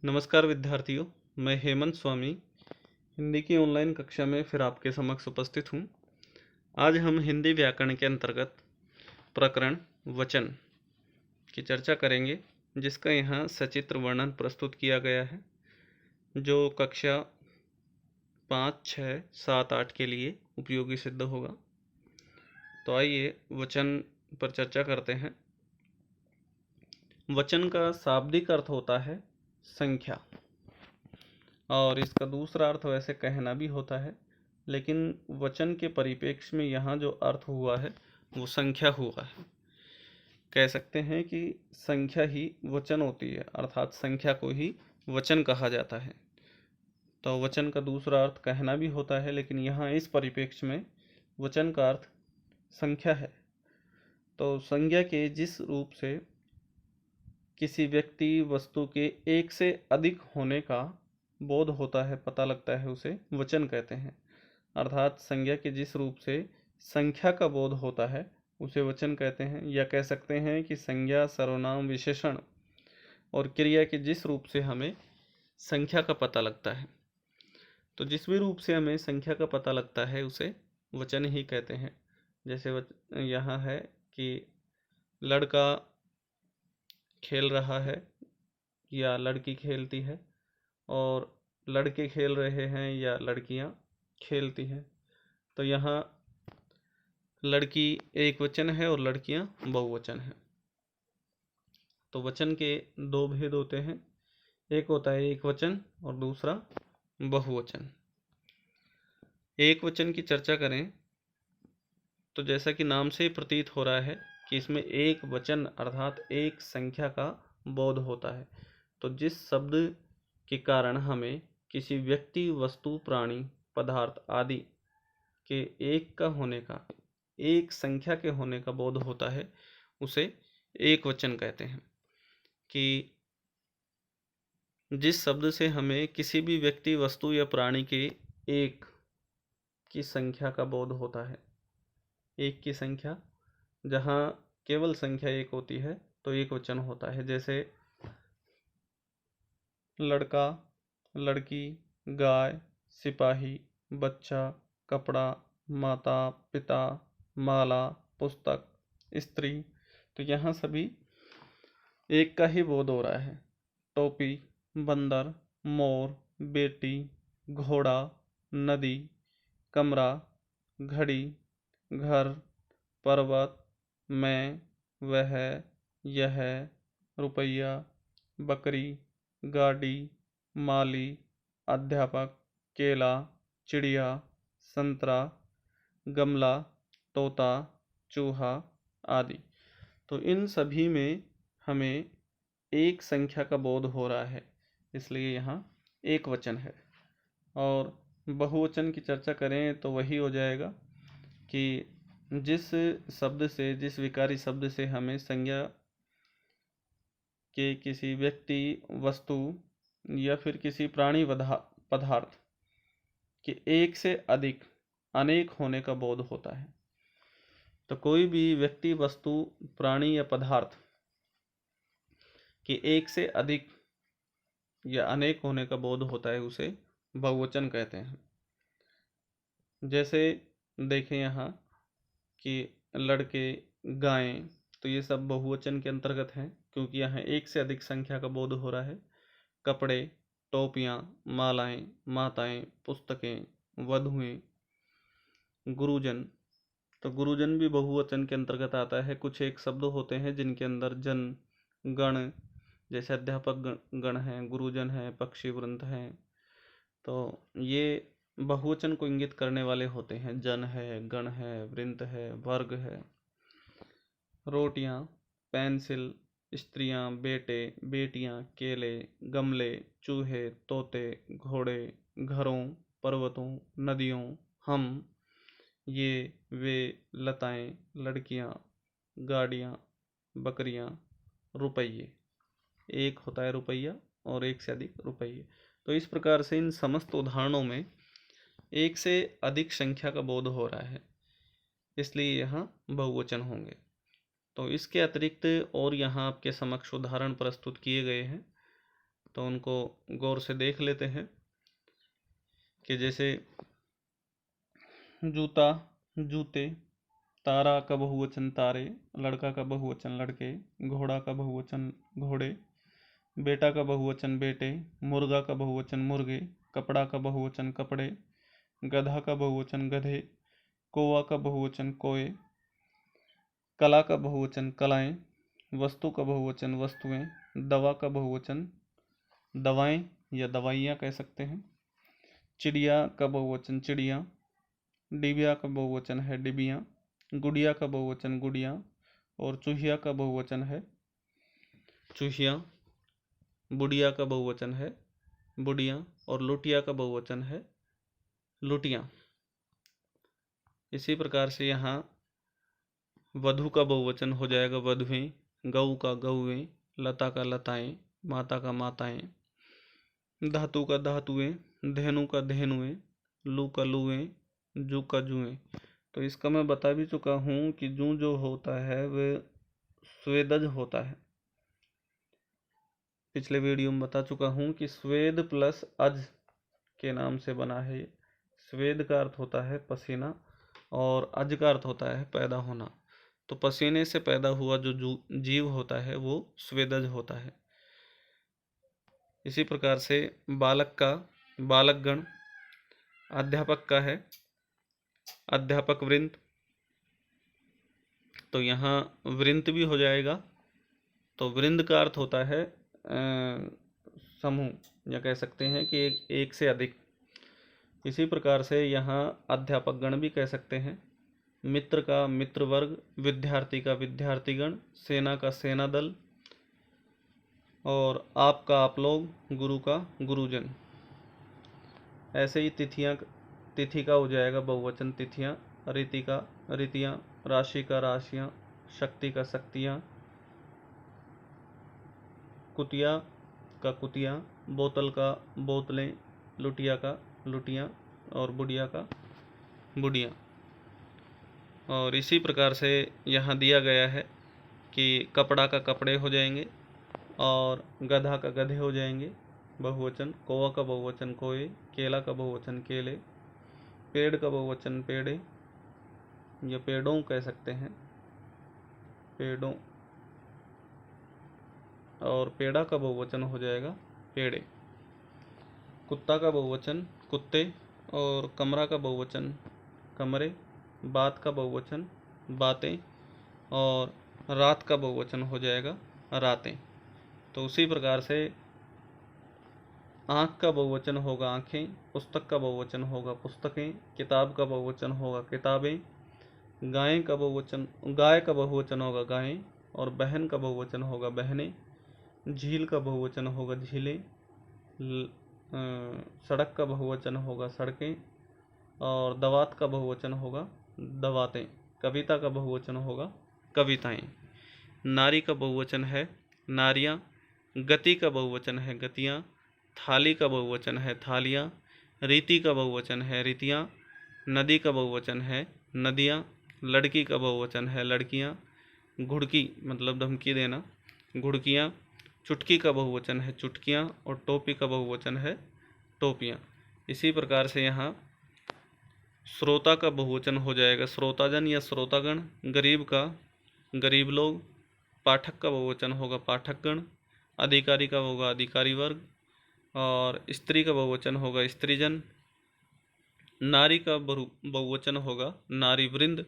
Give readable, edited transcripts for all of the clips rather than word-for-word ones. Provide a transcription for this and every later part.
नमस्कार विद्यार्थियों, मैं हेमंत स्वामी हिंदी की ऑनलाइन कक्षा में फिर आपके समक्ष उपस्थित हूँ। आज हम हिंदी व्याकरण के अंतर्गत प्रकरण वचन की चर्चा करेंगे, जिसका यहाँ सचित्र वर्णन प्रस्तुत किया गया है, जो कक्षा 5, 6, 7, 8 के लिए उपयोगी सिद्ध होगा। तो आइए वचन पर चर्चा करते हैं। वचन का शाब्दिक अर्थ होता है संख्या, और इसका दूसरा अर्थ वैसे कहना भी होता है, लेकिन वचन के परिप्रेक्ष्य में यहाँ जो अर्थ हुआ है वो संख्या हुआ है। कह सकते हैं कि संख्या ही वचन होती है, अर्थात संख्या को ही वचन कहा जाता है। तो वचन का दूसरा अर्थ कहना भी होता है, लेकिन यहाँ इस परिप्रेक्ष्य में वचन का अर्थ संख्या है। तो संज्ञा के जिस रूप से किसी व्यक्ति वस्तु के एक से अधिक होने का बोध होता है, पता लगता है, उसे वचन कहते हैं। अर्थात संज्ञा के जिस रूप से संख्या का बोध होता है उसे वचन कहते हैं। या कह सकते हैं कि संज्ञा, सर्वनाम, विशेषण और क्रिया के जिस रूप से हमें संख्या का पता लगता है, तो जिस भी रूप से हमें संख्या का पता लगता है उसे वचन ही कहते हैं। जैसे यहाँ है कि लड़का खेल रहा है या लड़की खेलती है, और लड़के खेल रहे हैं या लड़कियां खेलती हैं। तो यहाँ लड़की एक वचन है और लड़कियां बहुवचन है। तो वचन के दो भेद होते हैं, एक होता है एक वचन और दूसरा बहुवचन। एक वचन की चर्चा करें तो जैसा कि नाम से प्रतीत हो रहा है कि इसमें एक वचन अर्थात एक संख्या का बोध होता है। तो जिस शब्द के कारण हमें किसी व्यक्ति, वस्तु, प्राणी, पदार्थ आदि के एक का होने का, एक संख्या के होने का बोध होता है, उसे एक वचन कहते हैं। कि जिस शब्द से हमें किसी भी व्यक्ति, वस्तु या प्राणी के एक की संख्या का बोध होता है, एक की संख्या, जहाँ केवल संख्या एक होती है तो एक वचन होता है। जैसे लड़का, लड़की, गाय, सिपाही, बच्चा, कपड़ा, माता, पिता, माला, पुस्तक, स्त्री। तो यहाँ सभी एक का ही बोध हो रहा है। टोपी, बंदर, मोर, बेटी, घोड़ा, नदी, कमरा, घड़ी, घर, पर्वत, मैं, वह, यह, रुपया, बकरी, गाड़ी, माली, अध्यापक, केला, चिड़िया, संतरा, गमला, तोता, चूहा आदि। तो इन सभी में हमें एक संख्या का बोध हो रहा है, इसलिए यहाँ एक वचन है। और बहुवचन की चर्चा करें तो वही हो जाएगा कि जिस शब्द से, जिस विकारी शब्द से हमें संज्ञा के किसी व्यक्ति, वस्तु या फिर किसी प्राणी, पदार्थ के एक से अधिक, अनेक होने का बोध होता है। तो कोई भी व्यक्ति, वस्तु, प्राणी या पदार्थ के एक से अधिक या अनेक होने का बोध होता है, उसे बहुवचन कहते हैं। जैसे देखें यहाँ कि लड़के, गायें, तो ये सब बहुवचन के अंतर्गत हैं, क्योंकि यहाँ एक से अधिक संख्या का बोध हो रहा है। कपड़े, टोपियाँ, मालाएं, माताएं, पुस्तकें, वधुएं, गुरुजन। तो गुरुजन भी बहुवचन के अंतर्गत आता है। कुछ एक शब्द होते हैं जिनके अंदर जन, गण, जैसे अध्यापक गण हैं, गुरुजन हैं, पक्षी वृंद हैं, तो ये बहुवचन को इंगित करने वाले होते हैं। जन है, गण है, वृंद है, वर्ग है। रोटियां, पेंसिल, स्त्रियां, बेटे, बेटियां, केले, गमले, चूहे, तोते, घोड़े, घरों, पर्वतों, नदियों, हम, ये, वे, लताएं, लड़कियां, गाड़ियां, बकरियां, रुपये। एक होता है रुपया और एक से अधिक रुपये। तो इस प्रकार से इन समस्त उदाहरणों में एक से अधिक संख्या का बोध हो रहा है, इसलिए यहाँ बहुवचन होंगे। तो इसके अतिरिक्त और यहाँ आपके समक्ष उदाहरण प्रस्तुत किए गए हैं। तो उनको गौर से देख लेते हैं कि जैसे जूता जूते, तारा का बहुवचन तारे, लड़का का बहुवचन लड़के, घोड़ा का बहुवचन घोड़े, बेटा का बहुवचन बेटे, मुर्गा का बहुवचन मुर्गे, कपड़ा का बहुवचन कपड़े, गधा का बहुवचन गधे, कौवा का बहुवचन कोए, कला का बहुवचन कलाएं, वस्तु का बहुवचन वस्तुएं, दवा का बहुवचन दवाएं या दवाइयाँ कह सकते हैं, चिड़िया का बहुवचन चिड़िया, डिबिया का बहुवचन है डिबिया, गुड़िया का बहुवचन गुड़िया, और चूहिया का बहुवचन है चूहिया, बुढ़िया का बहुवचन है बुढ़िया, और लुटिया का बहुवचन है लुटिया। इसी प्रकार से यहाँ वधु का बहुवचन हो जाएगा वधुएं, गऊ का गौएं, लता का लताएं, माता का माताएं, धातु का धातुएं, धेनु का धेनुएं, लू का लुएं, जू का जुएं। तो इसका मैं बता भी चुका हूँ कि जू जो होता है वह स्वेदज होता है। पिछले वीडियो में बता चुका हूँ कि स्वेद प्लस अज के नाम से बना है। स्वेद का अर्थ होता है पसीना और अज का अर्थ होता है पैदा होना। तो पसीने से पैदा हुआ जो जीव होता है वो स्वेदज होता है। इसी प्रकार से बालक का बालकगण, अध्यापक का है अध्यापक वृंद। तो यहाँ वृंत भी हो जाएगा। तो वृंद का अर्थ होता है समूह, या कह सकते हैं कि एक से अधिक। इसी प्रकार से यहाँ अध्यापक गण भी कह सकते हैं, मित्र का मित्र वर्ग, विद्यार्थी का विद्यार्थीगण, सेना का सेना दल, और आपका आप लोग, गुरु का गुरुजन। ऐसे ही तिथि का हो जाएगा बहुवचन तिथियाँ, रीति का रीतियाँ, राशि का राशियाँ, शक्ति का शक्तियाँ, कुतिया का कुतिया, बोतल का बोतलें, लुटिया का लुटियाँ, और बुढ़िया का बुढ़िया। और इसी प्रकार से यहाँ दिया गया है कि कपड़ा का कपड़े हो जाएंगे, और गधा का गधे हो जाएंगे बहुवचन, कौवा का बहुवचन कोए, केला का बहुवचन केले, पेड़ का बहुवचन पेड़े या पेड़ों कह सकते हैं पेड़ों, और पेड़ा का बहुवचन हो जाएगा पेड़े। कुत्ता का बहुवचन कुत्ते, और कमरा का बहुवचन कमरे, बात का बहुवचन बातें, और रात का बहुवचन हो जाएगा रातें। तो उसी प्रकार से आँख का बहुवचन होगा आँखें, पुस्तक का बहुवचन होगा पुस्तकें, किताब का बहुवचन होगा किताबें, गाय का बहुवचन होगा गायें, और बहन का बहुवचन होगा बहनें, झील का बहुवचन होगा झीलें, सड़क का बहुवचन होगा सड़कें, और दवात का बहुवचन होगा दवातें, कविता का बहुवचन होगा कविताएं, नारी का बहुवचन है नारियां, गति का बहुवचन है गतियां, थाली का बहुवचन है थालियां, रीति का बहुवचन है रीतियां, नदी का बहुवचन है नदियां, लड़की का बहुवचन है लड़कियां, घुड़की मतलब धमकी देना घुड़कियां, चुटकी का बहुवचन है चुटकियां, और टोपी का बहुवचन है टोपियां। इसी प्रकार से यहाँ श्रोता का बहुवचन हो जाएगा श्रोताजन या श्रोतागण, गरीब का गरीब लोग, पाठक का बहुवचन होगा पाठकगण, अधिकारी का होगा अधिकारी वर्ग, और स्त्री का बहुवचन होगा स्त्रीजन, नारी का बहुवचन होगा नारी वृंद।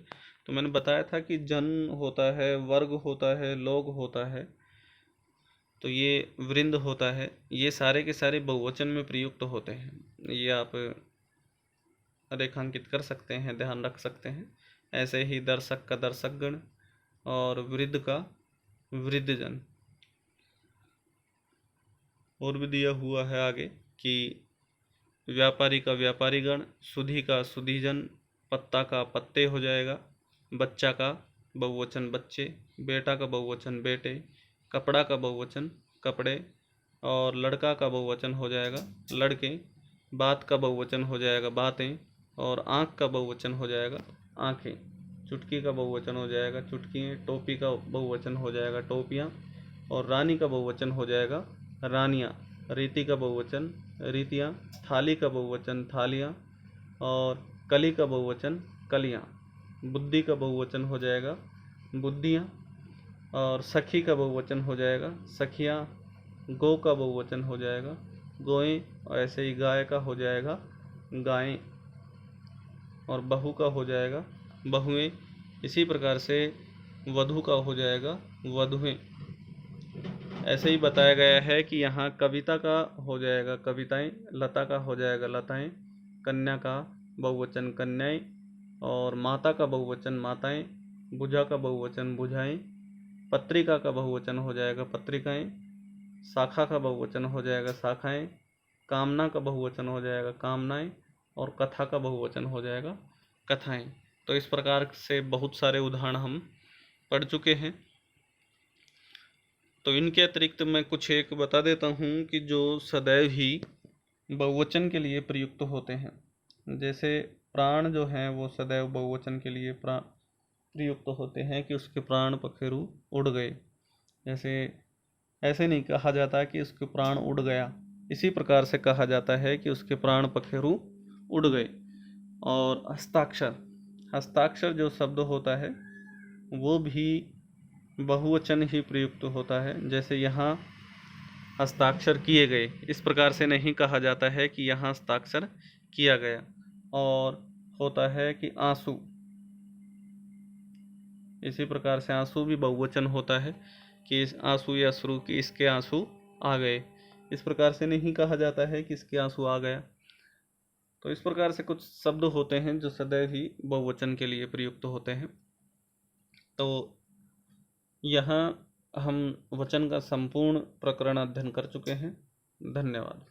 तो मैंने बताया था कि जन होता है, वर्ग होता है, लोग होता है, तो ये वृंद होता है। ये सारे के सारे बहुवचन में प्रयुक्त होते हैं। ये आप रेखांकित कर सकते हैं, ध्यान रख सकते हैं। ऐसे ही दर्शक का दर्शकगण, और वृद्ध का वृद्धजन। और भी दिया हुआ है आगे कि व्यापारी का व्यापारीगण, सुधी का सुधीजन, पत्ता का पत्ते हो जाएगा, बच्चा का बहुवचन बच्चे, बेटा का बहुवचन बेटे, कपड़ा का बहुवचन कपड़े, और लड़का का बहुवचन हो जाएगा लड़के, बात का बहुवचन हो जाएगा बातें, और आँख का बहुवचन हो जाएगा आँखें, चुटकी का बहुवचन हो जाएगा चुटकियाँ, टोपी का बहुवचन हो जाएगा टोपियाँ, और रानी का बहुवचन हो जाएगा रानियाँ। रीति का बहुवचन रीतियाँ, थाली का बहुवचन थालियाँ, और कली का बहुवचन कलियाँ। बुद्धि का बहुवचन हो जाएगा बुद्धियाँ, और सखी का बहुवचन हो जाएगा सखियाँ। गौ का बहुवचन हो जाएगा गोएं, और ऐसे ही गाय का हो जाएगा गायें, और बहू का हो जाएगा बहुएं। इसी प्रकार से वधू का हो जाएगा वधुएं। ऐसे ही बताया गया है कि यहाँ कविता का हो जाएगा कविताएं, लता का हो जाएगा लताएं, कन्या का बहुवचन कन्याएं, और माता का बहुवचन माताएं, बुझा का बहुवचन बुझाएं, पत्रिका का बहुवचन हो जाएगा पत्रिकाएं, शाखा का बहुवचन हो जाएगा शाखाएं, कामना का बहुवचन हो जाएगा कामनाएं, और कथा का बहुवचन हो जाएगा कथाएं। तो इस प्रकार से बहुत सारे उदाहरण हम पढ़ चुके हैं। तो इनके अतिरिक्त मैं कुछ एक बता देता हूँ कि जो सदैव ही बहुवचन के लिए प्रयुक्त होते हैं। जैसे प्राण जो हैं वो सदैव बहुवचन के लिए प्रयुक्त होते हैं कि उसके प्राण पखेरु उड़ गए। जैसे ऐसे नहीं कहा जाता कि उसके प्राण उड़ गया, इसी प्रकार से कहा जाता है कि उसके प्राण पखेरु उड़ गए। और हस्ताक्षर, हस्ताक्षर जो शब्द होता है वो भी बहुवचन ही प्रयुक्त होता है। जैसे यहाँ हस्ताक्षर किए गए, इस प्रकार से नहीं कहा जाता है कि यहाँ हस्ताक्षर किया गया। और होता है कि आंसू, इसी प्रकार से आंसू भी बहुवचन होता है कि इस आंसू या अश्रु कि इसके आंसू आ गए। इस प्रकार से नहीं कहा जाता है कि इसके आंसू आ गया। तो इस प्रकार से कुछ शब्द होते हैं जो सदैव ही बहुवचन के लिए प्रयुक्त होते हैं। तो यहाँ हम वचन का संपूर्ण प्रकरण अध्ययन कर चुके हैं। धन्यवाद।